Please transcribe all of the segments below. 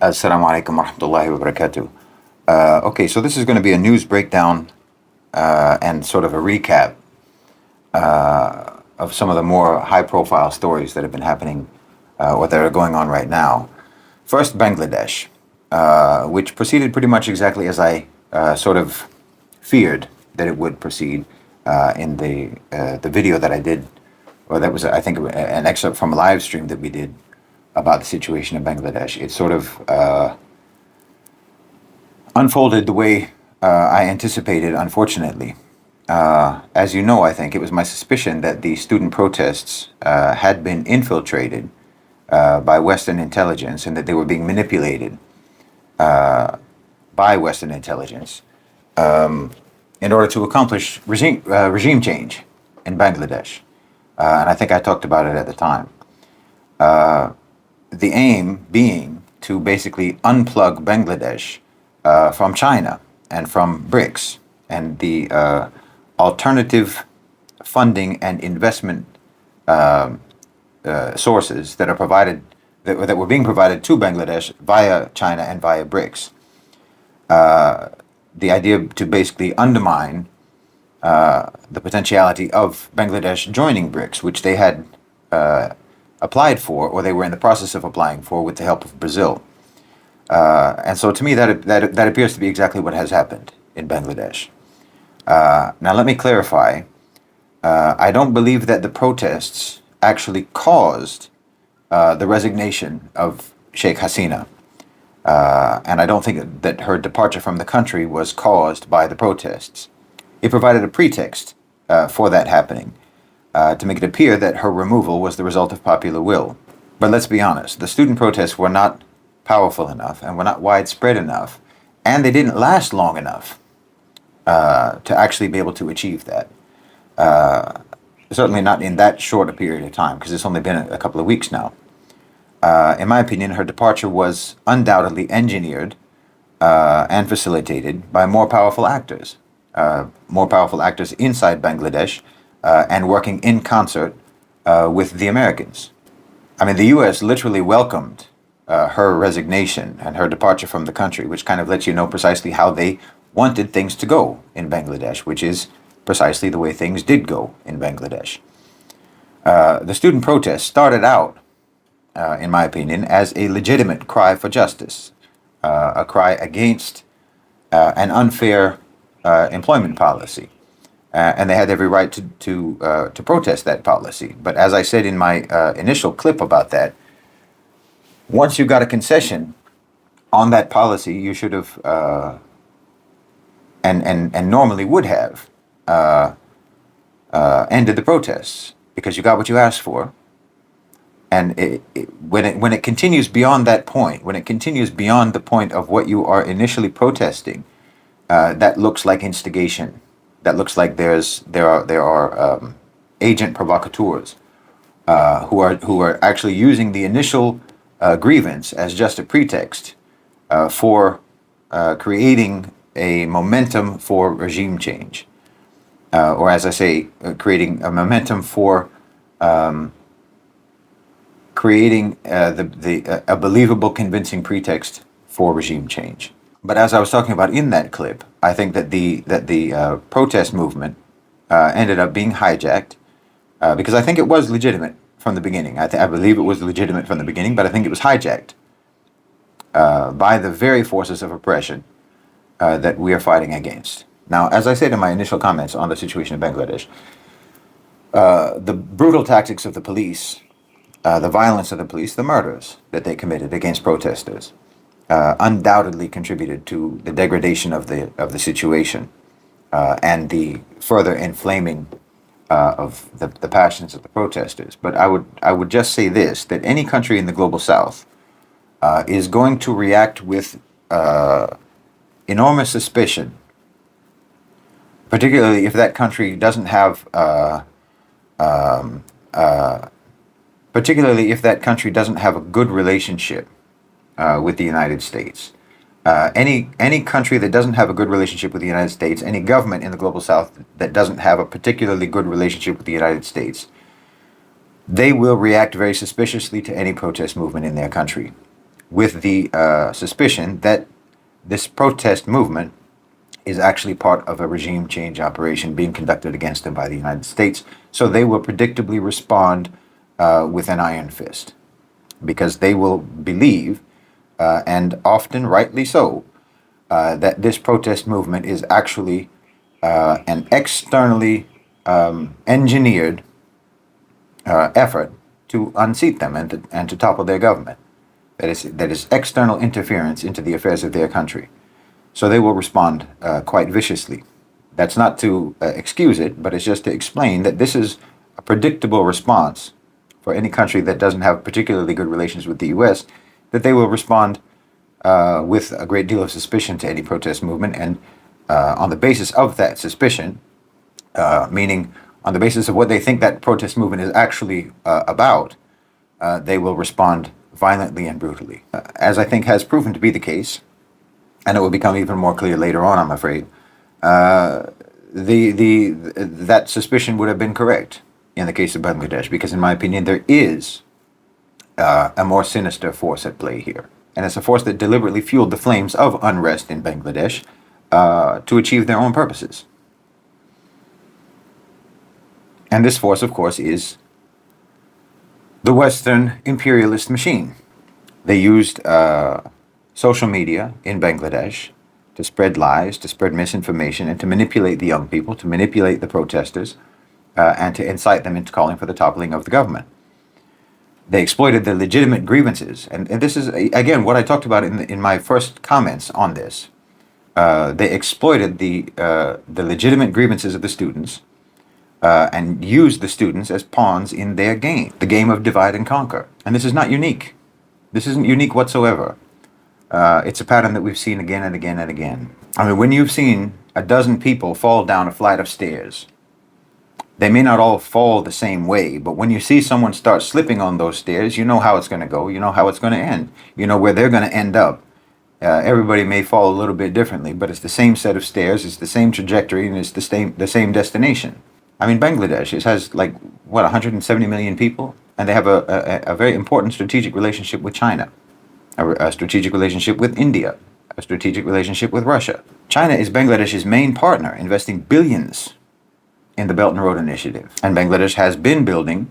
Assalamu alaikum wa rahmatullahi wa barakatuh. Okay, so this is going to be a news breakdown and sort of a recap of some of the more high profile stories that have been happening or that are going on right now. First, Bangladesh, which proceeded pretty much exactly as I sort of feared that it would proceed in the video that I did, or that was, I think, an excerpt from a live stream that we did about the situation in Bangladesh. It sort of unfolded the way I anticipated, unfortunately. As you know, I think it was my suspicion that the student protests had been infiltrated by Western intelligence and that they were being manipulated by Western intelligence in order to accomplish regime change in Bangladesh. And I think I talked about it at the time. The aim being to basically unplug Bangladesh from China and from BRICS and the alternative funding and investment sources that are provided that were being provided to Bangladesh via China and via BRICS. The idea to basically undermine the potentiality of Bangladesh joining BRICS, which they had applied for, or they were in the process of applying for, with the help of Brazil. And so, to me, that appears to be exactly what has happened in Bangladesh. Now, let me clarify. I don't believe that the protests actually caused the resignation of Sheikh Hasina. And I don't think that her departure from the country was caused by the protests. It provided a pretext for that happening, to make it appear that her removal was the result of popular will. But let's be honest, the student protests were not powerful enough and were not widespread enough, and they didn't last long enough to actually be able to achieve that. Certainly not in that short a period of time, because it's only been a couple of weeks now. In my opinion, her departure was undoubtedly engineered and facilitated by more powerful actors inside Bangladesh and working in concert with the Americans. I mean, the U.S. literally welcomed her resignation and her departure from the country, which kind of lets you know precisely how they wanted things to go in Bangladesh, which is precisely the way things did go in Bangladesh. The student protests started out, in my opinion, as a legitimate cry for justice, a cry against an unfair employment policy. And they had every right to protest that policy. But as I said in my initial clip about that, once you got a concession on that policy, you should have, and normally would have, ended the protests, because you got what you asked for. And when it continues beyond that point, when it continues beyond the point of what you are initially protesting, that looks like instigation. That looks like there are agent provocateurs who are actually using the initial grievance as just a pretext for creating a momentum for regime change, or as I say, creating a momentum for creating a believable, convincing pretext for regime change. But as I was talking about in that clip, I think that the protest movement ended up being hijacked because I think it was legitimate from the beginning. I believe it was legitimate from the beginning, but I think it was hijacked by the very forces of oppression that we are fighting against. Now, as I said in my initial comments on the situation in Bangladesh, the brutal tactics of the police, the violence of the police, the murders that they committed against protesters, undoubtedly contributed to the degradation of the situation and the further inflaming of the passions of the protesters. But I would just say this: that any country in the global South is going to react with enormous suspicion, particularly if that country doesn't have a good relationship with the United States. Any country that doesn't have a good relationship with the United States, any government in the global South that doesn't have a particularly good relationship with the United States, they will react very suspiciously to any protest movement in their country. with the suspicion that this protest movement is actually part of a regime change operation being conducted against them by the United States. So they will predictably respond with an iron fist, because they will believe, and often rightly so, that this protest movement is actually an externally engineered effort to unseat them and to topple their government. That is external interference into the affairs of their country. So they will respond quite viciously. That's not to excuse it, but it's just to explain that this is a predictable response for any country that doesn't have particularly good relations with the U.S., that they will respond with a great deal of suspicion to any protest movement. And on the basis of that suspicion, meaning on the basis of what they think that protest movement is actually about, they will respond violently and brutally. As I think has proven to be the case, and it will become even more clear later on, I'm afraid, that suspicion would have been correct in the case of Bangladesh, because in my opinion there is a more sinister force at play here. And it's a force that deliberately fueled the flames of unrest in Bangladesh to achieve their own purposes. And this force, of course, is the Western imperialist machine. They used social media in Bangladesh to spread lies, to spread misinformation, and to manipulate the young people, to manipulate the protesters, and to incite them into calling for the toppling of the government. They exploited the legitimate grievances, and this is, again, what I talked about in my first comments on this. They exploited the legitimate grievances of the students and used the students as pawns in their game, the game of divide and conquer. And this is not unique. This isn't unique whatsoever. It's a pattern that we've seen again and again and again. I mean, when you've seen a dozen people fall down a flight of stairs, they may not all fall the same way, but when you see someone start slipping on those stairs, you know how it's going to go, you know how it's going to end, you know where they're going to end up. Everybody may fall a little bit differently, but it's the same set of stairs, it's the same trajectory, and it's the same destination. I mean, Bangladesh, it has like, what, 170 million people? And they have a very important strategic relationship with China, a strategic relationship with India, a strategic relationship with Russia. China is Bangladesh's main partner, investing billions in the Belt and Road Initiative. And Bangladesh has been building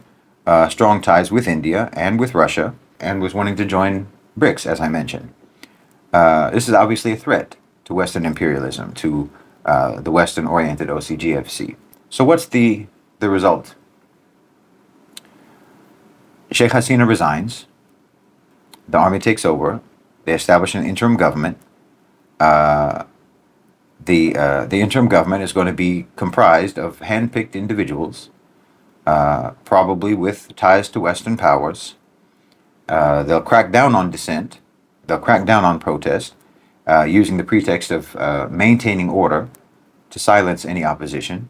strong ties with India and with Russia, and was wanting to join BRICS, as I mentioned. This is obviously a threat to Western imperialism, to the Western-oriented OCGFC. So what's the result? Sheikh Hasina resigns, the army takes over, they establish an interim government. The interim government is going to be comprised of hand-picked individuals, probably with ties to Western powers. They'll crack down on dissent. They'll crack down on protest, using the pretext of maintaining order to silence any opposition.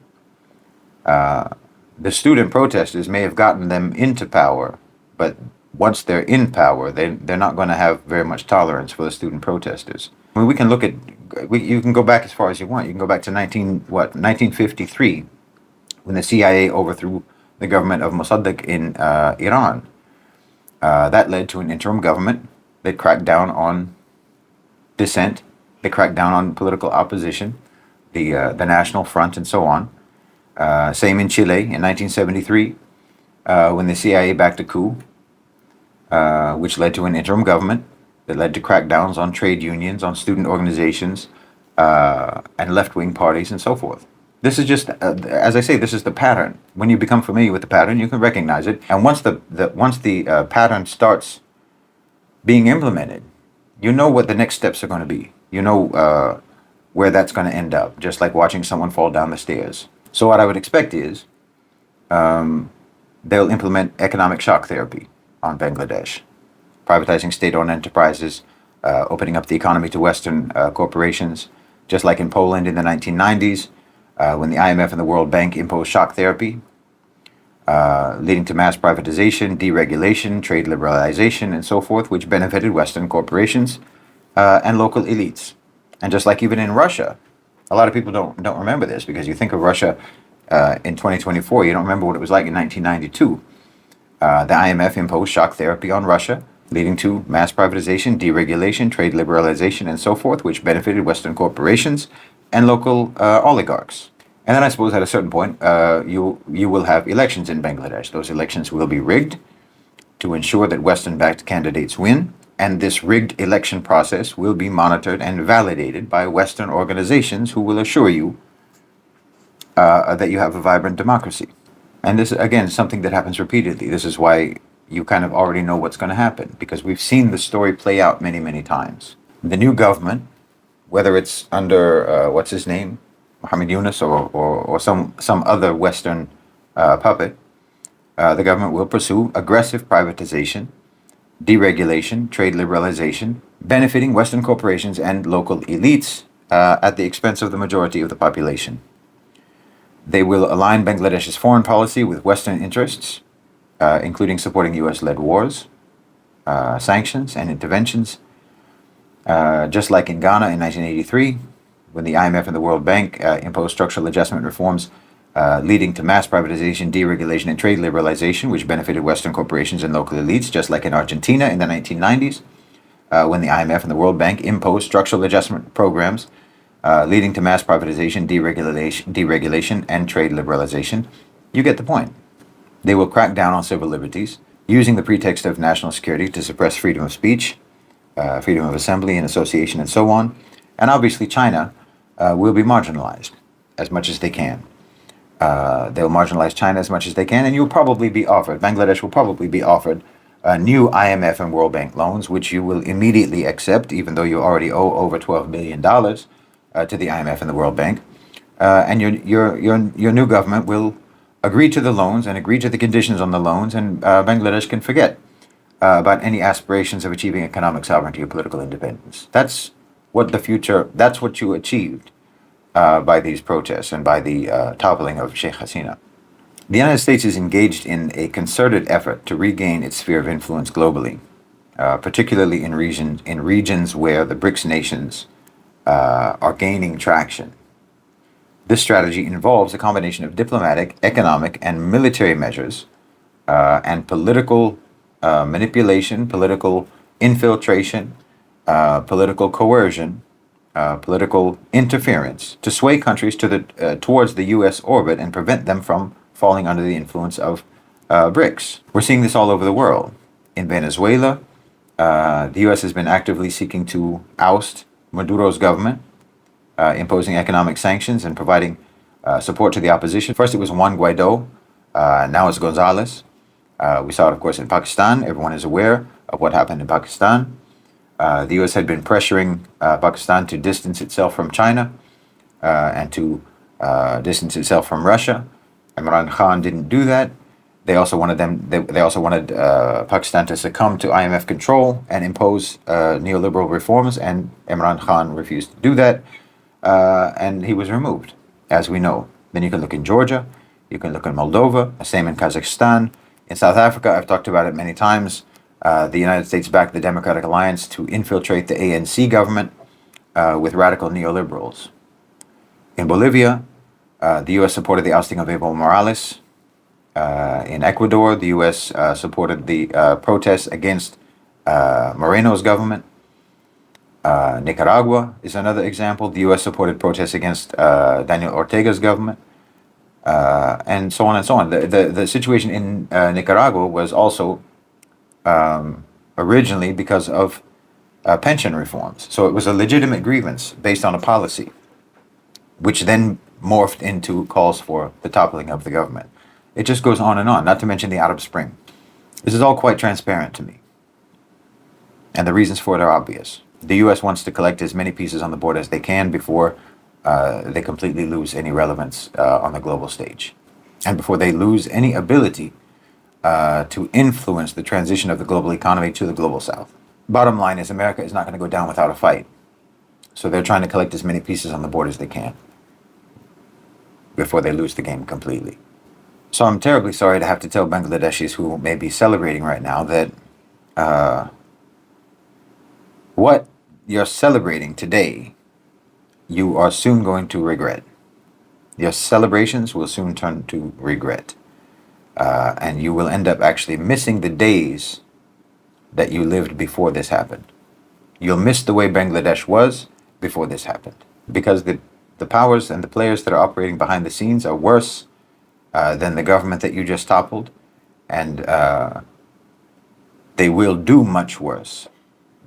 The student protesters may have gotten them into power, but once they're in power, they're not going to have very much tolerance for the student protesters. I mean, we can look at, you can go back as far as you want. You can go back to 1953, when the CIA overthrew the government of Mossadegh in Iran. That led to an interim government that cracked down on dissent. They cracked down on political opposition, the National Front, and so on. Same in Chile in 1973, when the CIA backed a coup, which led to an interim government that led to crackdowns on trade unions, on student organizations, and left-wing parties, and so forth. This is just, as I say, this is the pattern. When you become familiar with the pattern, you can recognize it. And once the pattern starts being implemented, you know what the next steps are going to be. You know where that's going to end up, just like watching someone fall down the stairs. So what I would expect is they'll implement economic shock therapy on Bangladesh, privatizing state-owned enterprises, opening up the economy to Western corporations, just like in Poland in the 1990s, when the IMF and the World Bank imposed shock therapy, leading to mass privatization, deregulation, trade liberalization, and so forth, which benefited Western corporations and local elites. And just like even in Russia, a lot of people don't remember this, because you think of Russia in 2024, you don't remember what it was like in 1992. The IMF imposed shock therapy on Russia. leading to mass privatization, deregulation, trade liberalization, and so forth, which benefited Western corporations and local oligarchs. And then I suppose at a certain point, you will have elections in Bangladesh. Those elections will be rigged to ensure that Western-backed candidates win, and this rigged election process will be monitored and validated by Western organizations who will assure you that you have a vibrant democracy. And this, again, is something that happens repeatedly. This is why you kind of already know what's going to happen, because we've seen the story play out many, many times. The new government, whether it's under, what's his name, Mohammed Yunus, or some other Western puppet, the government will pursue aggressive privatization, deregulation, trade liberalization, benefiting Western corporations and local elites at the expense of the majority of the population. They will align Bangladesh's foreign policy with Western interests, including supporting US-led wars, sanctions, and interventions, just like in Ghana in 1983, when the IMF and the World Bank imposed structural adjustment reforms leading to mass privatization, deregulation, and trade liberalization, which benefited Western corporations and local elites, just like in Argentina in the 1990s, when the IMF and the World Bank imposed structural adjustment programs leading to mass privatization, deregulation, and trade liberalization. You get the point. They will crack down on civil liberties, using the pretext of national security to suppress freedom of speech, freedom of assembly and association, and so on. And obviously China will be marginalized as much as they can. They'll marginalize China as much as they can, and Bangladesh will probably be offered new IMF and World Bank loans, which you will immediately accept, even though you already owe over $12 billion to the IMF and the World Bank. And your new government will agree to the loans and agree to the conditions on the loans, and Bangladesh can forget about any aspirations of achieving economic sovereignty or political independence. That's what you achieved by these protests and by the toppling of Sheikh Hasina. The United States is engaged in a concerted effort to regain its sphere of influence globally, particularly in regions where the BRICS nations are gaining traction. This strategy involves a combination of diplomatic, economic, and military measures, and political manipulation, political infiltration, political coercion, political interference to sway countries towards the U.S. orbit and prevent them from falling under the influence of BRICS. We're seeing this all over the world. In Venezuela, the U.S. has been actively seeking to oust Maduro's government, imposing economic sanctions and providing support to the opposition. First it was Juan Guaido, now it's Gonzalez. We saw it, of course, in Pakistan. Everyone is aware of what happened in Pakistan. The U.S. had been pressuring Pakistan to distance itself from China and to distance itself from Russia. Imran Khan didn't do that. They also wanted Pakistan to succumb to IMF control and impose neoliberal reforms, and Imran Khan refused to do that, and he was removed, as we know. Then you can look in Georgia, you can look in Moldova, same in Kazakhstan. In South Africa, I've talked about it many times. The United States backed the Democratic Alliance to infiltrate the ANC government with radical neoliberals. In Bolivia, the U.S. supported the ousting of Evo Morales. In Ecuador, the U.S. supported the protests against Moreno's government. Nicaragua is another example. The U.S. supported protests against Daniel Ortega's government, and so on and so on. The situation in Nicaragua was also originally because of pension reforms. So it was a legitimate grievance based on a policy, which then morphed into calls for the toppling of the government. It just goes on, not to mention the Arab Spring. This is all quite transparent to me, and the reasons for it are obvious. The U.S. wants to collect as many pieces on the board as they can before they completely lose any relevance on the global stage, and before they lose any ability to influence the transition of the global economy to the global south. Bottom line is, America is not going to go down without a fight. So they're trying to collect as many pieces on the board as they can before they lose the game completely. So I'm terribly sorry to have to tell Bangladeshis who may be celebrating right now that what you're celebrating today, you are soon going to regret. Your celebrations will soon turn to regret. And you will end up actually missing the days that you lived before this happened. You'll miss the way Bangladesh was before this happened, because the powers and the players that are operating behind the scenes are worse than the government that you just toppled, and they will do much worse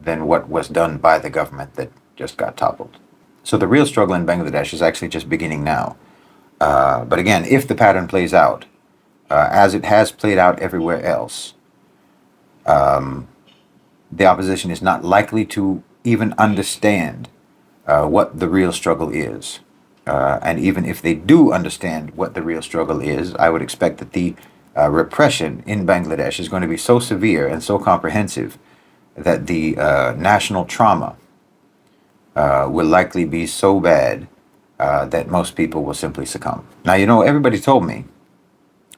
than what was done by the government that just got toppled. So the real struggle in Bangladesh is actually just beginning now. But again, if the pattern plays out as it has played out everywhere else, the opposition is not likely to even understand what the real struggle is. And even if they do understand what the real struggle is, I would expect that the repression in Bangladesh is going to be so severe and so comprehensive that the national trauma will likely be so bad that most people will simply succumb. Now, everybody told me,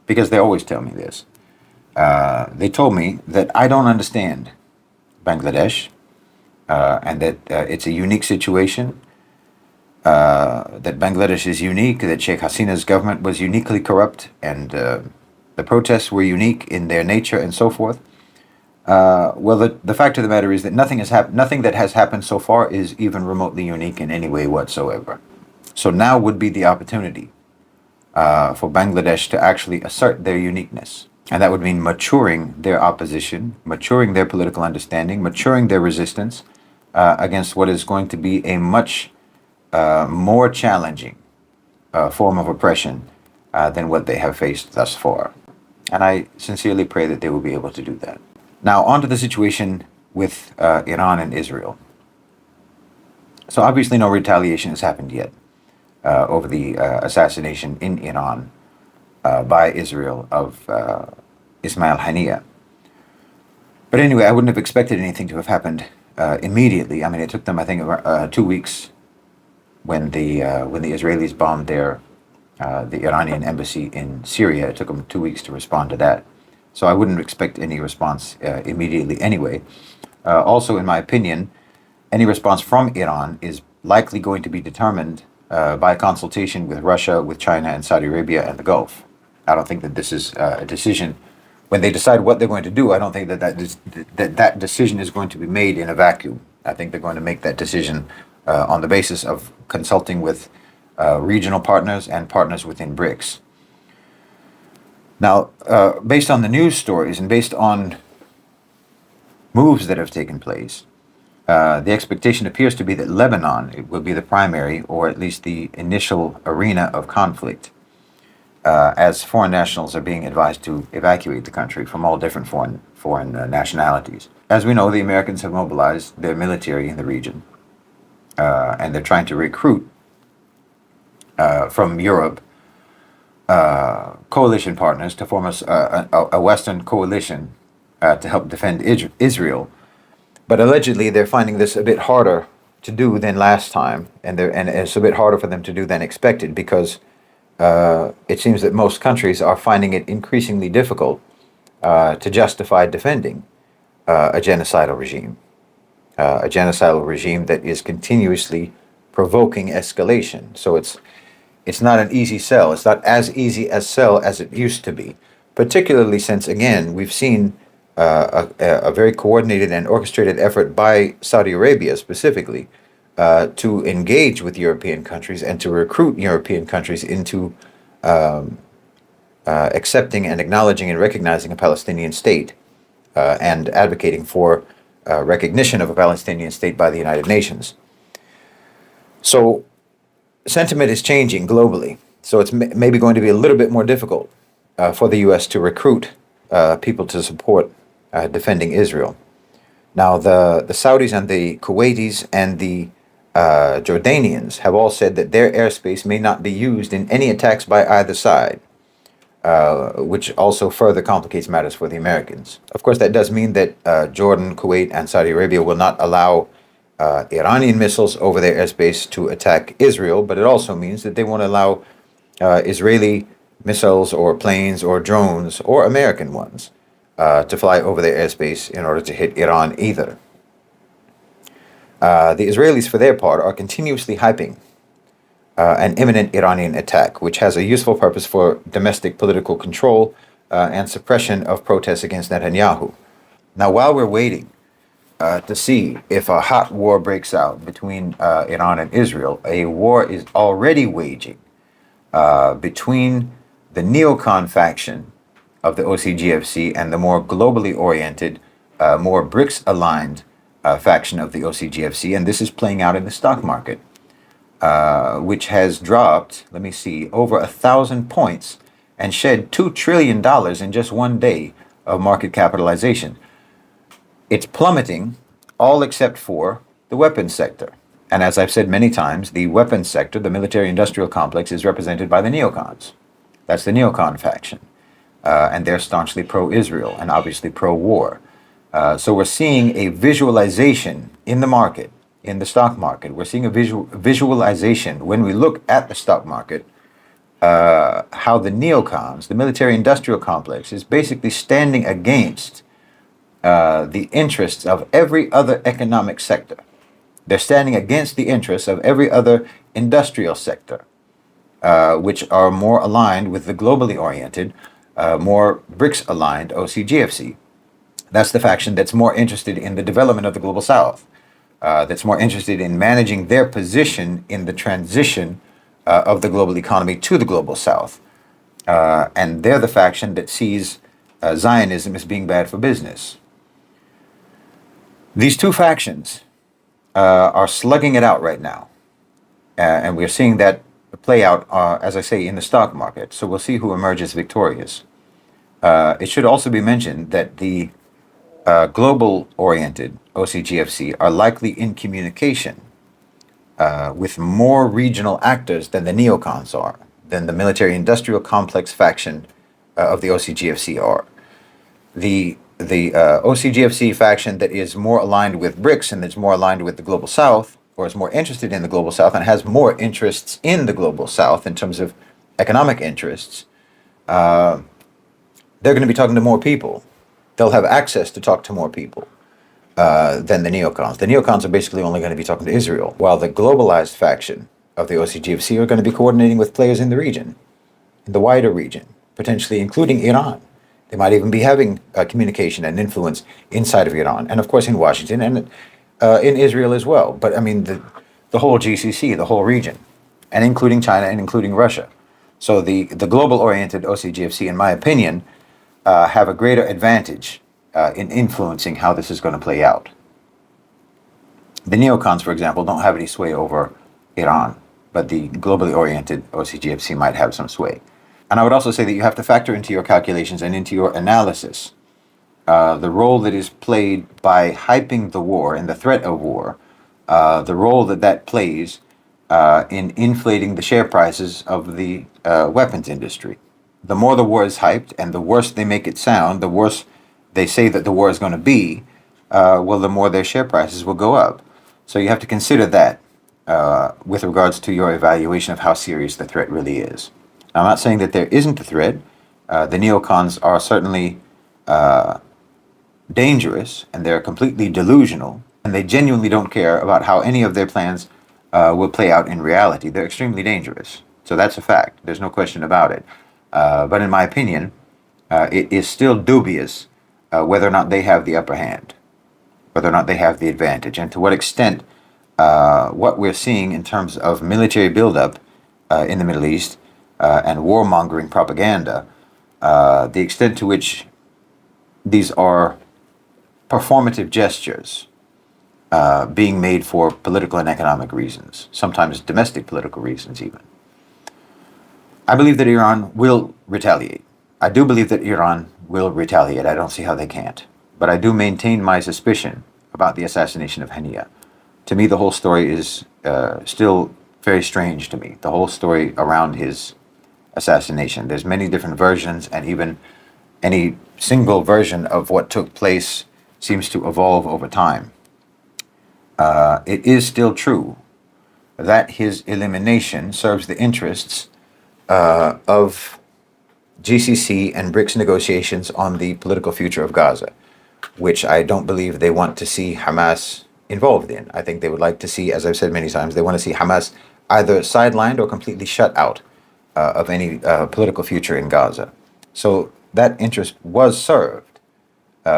because they always tell me this, they told me that I don't understand Bangladesh, and that it's a unique situation, that Bangladesh is unique, that Sheikh Hasina's government was uniquely corrupt, and the protests were unique in their nature and so forth. Well, the fact of the matter is that nothing that has happened so far is even remotely unique in any way whatsoever. So now would be the opportunity for Bangladesh to actually assert their uniqueness. And that would mean maturing their opposition, maturing their political understanding, maturing their resistance against what is going to be a much more challenging form of oppression than what they have faced thus far. And I sincerely pray that they will be able to do that. Now, on to the situation with Iran and Israel. So obviously no retaliation has happened yet over the assassination in Iran by Israel of Ismail Haniyeh. But anyway, I wouldn't have expected anything to have happened immediately. I mean, it took them, I think, 2 weeks when the Israelis bombed the Iranian embassy in Syria. It took them 2 weeks to respond to that. So I wouldn't expect any response immediately anyway. Also, in my opinion, any response from Iran is likely going to be determined by consultation with Russia, with China, and Saudi Arabia and the Gulf. I don't think that this is a decision. When they decide what they're going to do, I don't think that decision is going to be made in a vacuum. I think they're going to make that decision on the basis of consulting with regional partners and partners within BRICS. Now, based on the news stories and based on moves that have taken place, the expectation appears to be that Lebanon will be the primary, or at least the initial arena of conflict, as foreign nationals are being advised to evacuate the country from all different foreign nationalities. As we know, the Americans have mobilized their military in the region, and they're trying to recruit from Europe coalition partners to form a Western coalition to help defend Israel. But allegedly, they're finding this a bit harder to do than last time, and it's a bit harder for them to do than expected, because it seems that most countries are finding it increasingly difficult to justify defending a genocidal regime that is continuously provoking escalation. So it's not an easy sell. It's not as easy a sell as it used to be, particularly since, again, we've seen a very coordinated and orchestrated effort by Saudi Arabia specifically to engage with European countries and to recruit European countries into accepting and acknowledging and recognizing a Palestinian state and advocating for recognition of a Palestinian state by the United Nations. So sentiment is changing globally. So it's maybe going to be a little bit more difficult for the U.S. to recruit people to support defending Israel. Now, the Saudis and the Kuwaitis and the Jordanians have all said that their airspace may not be used in any attacks by either side, which also further complicates matters for the Americans. Of course, that does mean that Jordan, Kuwait, and Saudi Arabia will not allow Iranian missiles over their airspace to attack Israel, but it also means that they won't allow Israeli missiles or planes or drones or American ones to fly over their airspace in order to hit Iran either. The Israelis, for their part, are continuously hyping an imminent Iranian attack, which has a useful purpose for domestic political control and suppression of protests against Netanyahu. Now, while we're waiting to see if a hot war breaks out between Iran and Israel, a war is already waging between the neocon faction of the OCGFC and the more globally oriented, more BRICS aligned faction of the OCGFC. And this is playing out in the stock market, which has dropped, let me see, over 1,000 points and shed $2 trillion in just one day of market capitalization. It's plummeting, all except for the weapons sector. And as I've said many times, the weapons sector, the military industrial complex, is represented by the neocons. That's the neocon faction. And they're staunchly pro-Israel and obviously pro-war. So we're seeing a visualization in the market, in the stock market. We're seeing a visualization when we look at the stock market, how the neocons, the military industrial complex, is basically standing against the interests of every other economic sector. They're standing against the interests of every other industrial sector, which are more aligned with the globally oriented, more BRICS aligned OCGFC. That's the faction that's more interested in the development of the global south, that's more interested in managing their position in the transition of the global economy to the global south. And they're the faction that sees Zionism as being bad for business. These two factions are slugging it out right now. And we're seeing that play out, as I say, in the stock market. So we'll see who emerges victorious. It should also be mentioned that the global-oriented OCGFC are likely in communication with more regional actors than the neocons are, than the military-industrial complex faction of the OCGFC are. The OCGFC faction that is more aligned with BRICS and that's more aligned with the global south, or is more interested in the global south and has more interests in the global south in terms of economic interests, they're going to be talking to more people. They'll have access to talk to more people than the neocons. The neocons are basically only going to be talking to Israel, while the globalized faction of the OCGFC are going to be coordinating with players in the region, in the wider region, potentially including Iran. They might even be having communication and influence inside of Iran, and of course in Washington and in Israel as well. But I mean the whole GCC, the whole region, and including China and including Russia. So the global-oriented OCGFC, in my opinion, have a greater advantage in influencing how this is going to play out. The neocons, for example, don't have any sway over Iran, but the globally oriented OCGFC might have some sway. And I would also say that you have to factor into your calculations and into your analysis the role that is played by hyping the war and the threat of war, the role that plays in inflating the share prices of the weapons industry. The more the war is hyped and the worse they make it sound, the worse they say that the war is going to be, well, the more their share prices will go up. So you have to consider that with regards to your evaluation of how serious the threat really is. Now, I'm not saying that there isn't a threat. The neocons are certainly dangerous, and they're completely delusional, and they genuinely don't care about how any of their plans will play out in reality. They're extremely dangerous. So that's a fact. There's no question about it. But in my opinion, it is still dubious whether or not they have the upper hand, whether or not they have the advantage, and to what extent what we're seeing in terms of military buildup in the Middle East and warmongering propaganda, the extent to which these are performative gestures being made for political and economic reasons, sometimes domestic political reasons even. I believe that Iran will retaliate. I do believe that Iran will retaliate. I don't see how they can't. But I do maintain my suspicion about the assassination of Hania. To me, the whole story is still very strange to me, the whole story around his assassination. There's many different versions, and even any single version of what took place seems to evolve over time. It is still true that his elimination serves the interests of GCC and BRICS negotiations on the political future of Gaza, which I don't believe they want to see Hamas involved in. I think they would like to see, as I've said many times, they want to see Hamas either sidelined or completely shut out of any political future in Gaza. So that interest was served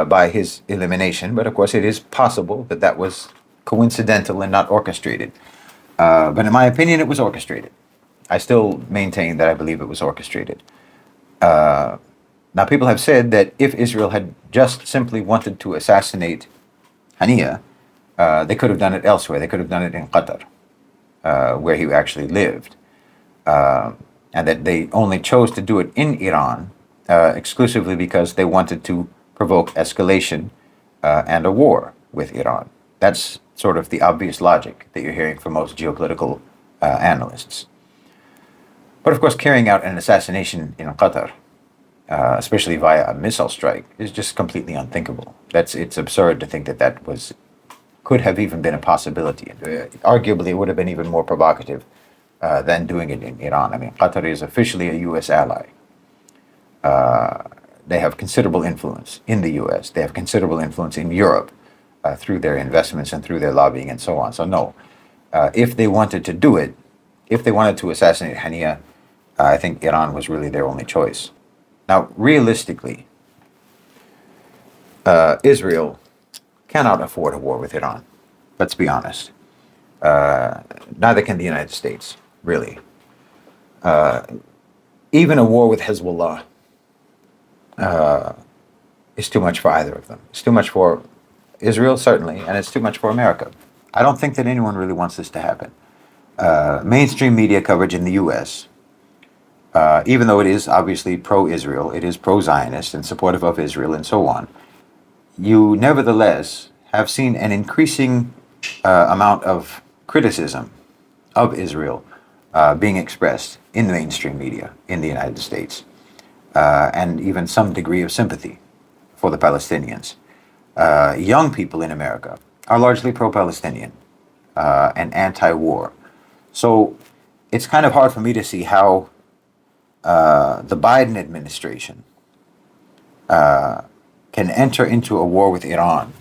by his elimination. But of course, it is possible that that was coincidental and not orchestrated. But in my opinion, it was orchestrated. I still maintain that I believe it was orchestrated. Now, people have said that if Israel had just simply wanted to assassinate Hania, they could have done it elsewhere. They could have done it in Qatar, where he actually lived. And that they only chose to do it in Iran exclusively because they wanted to provoke escalation and a war with Iran. That's sort of the obvious logic that you're hearing from most geopolitical analysts. But of course, carrying out an assassination in Qatar, especially via a missile strike, is just completely unthinkable. It's absurd to think that could have even been a possibility. Arguably, it would have been even more provocative than doing it in Iran. I mean, Qatar is officially a U.S. ally. They have considerable influence in the U.S. They have considerable influence in Europe through their investments and through their lobbying and so on. So no, if they wanted to do it, if they wanted to assassinate Hania, I think Iran was really their only choice. Now, realistically, Israel cannot afford a war with Iran. Let's be honest. Neither can the United States, really. Even a war with Hezbollah is too much for either of them. It's too much for Israel, certainly, and it's too much for America. I don't think that anyone really wants this to happen. Mainstream media coverage in the U.S., even though it is obviously pro-Israel, it is pro-Zionist and supportive of Israel and so on, you nevertheless have seen an increasing amount of criticism of Israel being expressed in the mainstream media in the United States, and even some degree of sympathy for the Palestinians. Young people in America are largely pro-Palestinian and anti-war. So it's kind of hard for me to see how the Biden administration can enter into a war with Iran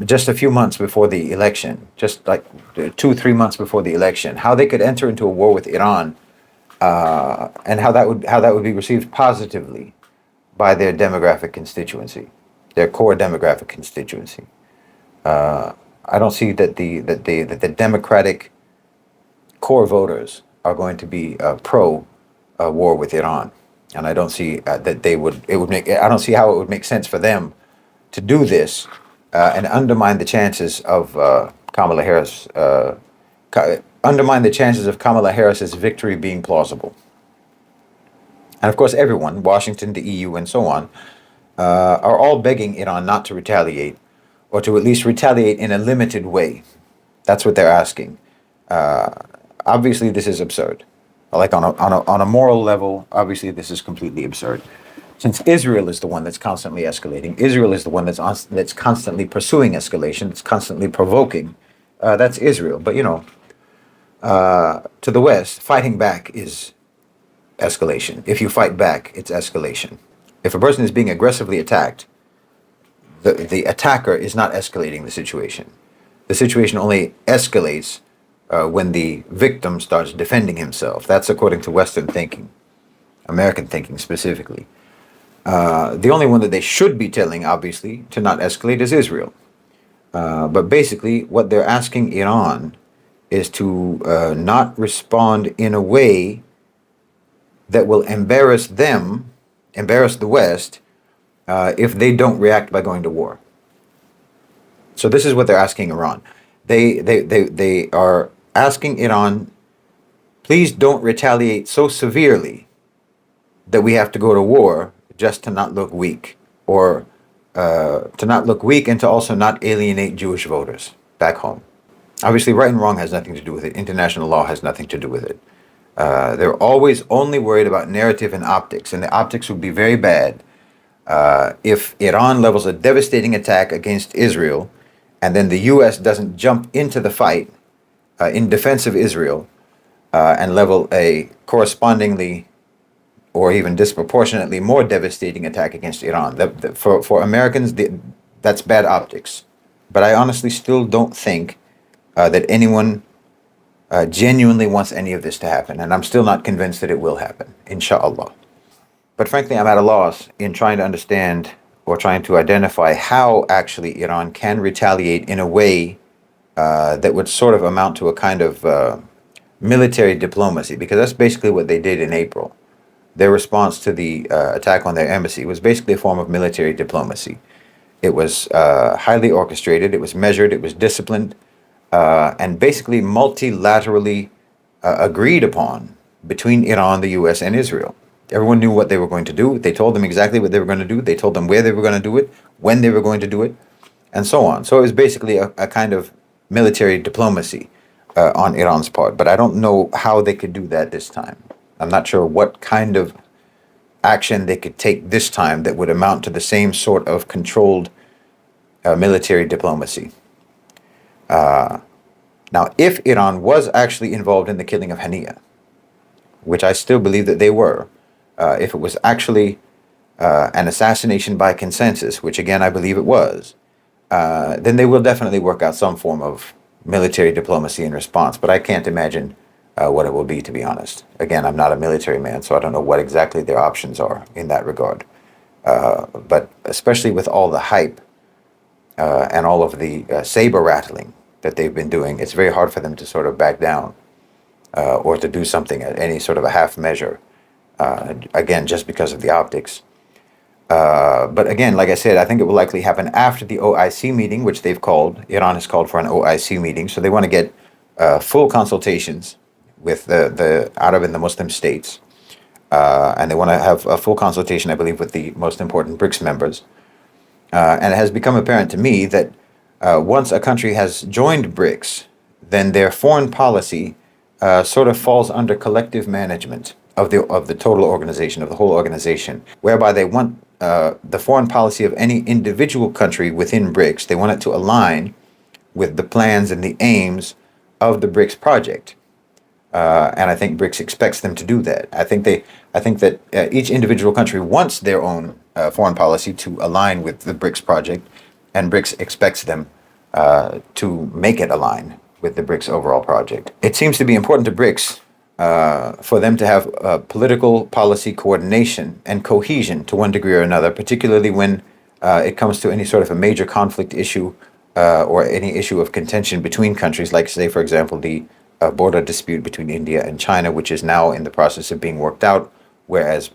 just a few months before the election, just like 2-3 months before the election, how they could enter into a war with Iran and how that would be received positively by their demographic constituency, their core demographic constituency. I don't see that the Democratic core voters are going to be pro war with Iran, and I don't see that they would. It would make. I don't see how it would make sense for them to do this and undermine the chances of Kamala Harris. Undermine the chances of Kamala Harris's victory being plausible. And of course, everyone, Washington, the EU, and so on, are all begging Iran not to retaliate, or to at least retaliate in a limited way. That's what they're asking. Obviously, this is absurd. Like on a moral level, obviously, this is completely absurd. Since Israel is the one that's constantly escalating, Israel is the one that's constantly pursuing escalation, that's constantly provoking. That's Israel. But to the West, fighting back is escalation. If you fight back, it's escalation. If a person is being aggressively attacked, the attacker is not escalating the situation. The situation only escalates when the victim starts defending himself. That's according to Western thinking, American thinking specifically. The only one that they should be telling, obviously, to not escalate is Israel. But basically, what they're asking Iran is to not respond in a way that will embarrass them, embarrass the West, if they don't react by going to war. So this is what they're asking Iran. They are asking Iran, please don't retaliate so severely that we have to go to war just to not look weak, or to not look weak and to also not alienate Jewish voters back home. Obviously, right and wrong has nothing to do with it. International law has nothing to do with it. They're always only worried about narrative and optics, and the optics would be very bad if Iran levels a devastating attack against Israel, and then the U.S. doesn't jump into the fight in defense of Israel and level a correspondingly or even disproportionately more devastating attack against Iran. For Americans, that's bad optics. But I honestly still don't think that anyone genuinely wants any of this to happen, and I'm still not convinced that it will happen, inshallah. But frankly, I'm at a loss in trying to understand or trying to identify how actually Iran can retaliate in a way that would sort of amount to a kind of military diplomacy, because that's basically what they did in April. Their response to the attack on their embassy was basically a form of military diplomacy. It was highly orchestrated, it was measured, it was disciplined, and basically multilaterally agreed upon between Iran, the US, and Israel. Everyone knew what they were going to do. They told them exactly what they were going to do. They told them where they were going to do it, when they were going to do it, and so on. So it was basically a kind of military diplomacy on Iran's part. But I don't know how they could do that this time. I'm not sure what kind of action they could take this time that would amount to the same sort of controlled military diplomacy. Now, if Iran was actually involved in the killing of Hania, which I still believe that they were, if it was actually an assassination by consensus, which again I believe it was, then they will definitely work out some form of military diplomacy in response. But I can't imagine what it will be, to be honest. Again, I'm not a military man, so I don't know what exactly their options are in that regard. But especially with all the hype and all of the saber rattling that they've been doing, it's very hard for them to sort of back down or to do something at any sort of a half measure. Again, just because of the optics. But again, like I said, I think it will likely happen after the OIC meeting, which they've called. Iran has called for an OIC meeting, so they want to get full consultations with the Arab and the Muslim states. And they want to have a full consultation, I believe, with the most important BRICS members. And it has become apparent to me that once a country has joined BRICS, then their foreign policy sort of falls under collective management of the total organization, of the whole organization, whereby they want the foreign policy of any individual country within BRICS, they want it to align with the plans and the aims of the BRICS project. And I think BRICS expects them to do that. I think that each individual country wants their own foreign policy to align with the BRICS project, and BRICS expects them to make it align with the BRICS overall project. It seems to be important to BRICS for them to have political policy coordination and cohesion to one degree or another, particularly when it comes to any sort of a major conflict issue or any issue of contention between countries, like, say, for example, the border dispute between India and China, which is now in the process of being worked out, whereas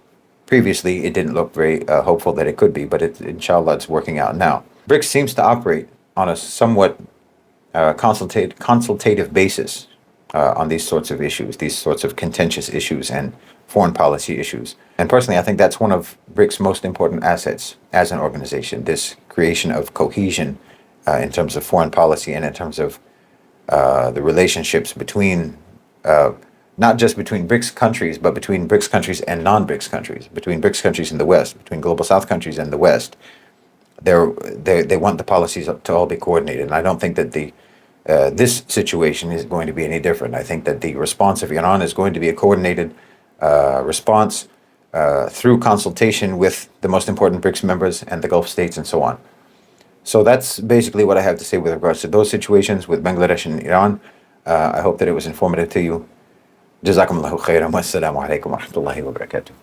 previously it didn't look very hopeful that it could be, but inshallah it's working out now. BRICS seems to operate on a somewhat consultative basis on these sorts of issues, these sorts of contentious issues and foreign policy issues. And personally, I think that's one of BRICS' most important assets as an organization, this creation of cohesion in terms of foreign policy and in terms of the relationships between, not just between BRICS countries, but between BRICS countries and non-BRICS countries, between BRICS countries in the West, between Global South countries and the West. They want the policies to all be coordinated. And I don't think that this situation is going to be any different. I think that the response of Iran is going to be a coordinated response through consultation with the most important BRICS members and the Gulf states and so on. So that's basically what I have to say with regards to those situations with Bangladesh and Iran. I hope that it was informative to you. Jazakumullahu khairan. Wassalamu alaikum wa rahmatullahi wa barakatuh.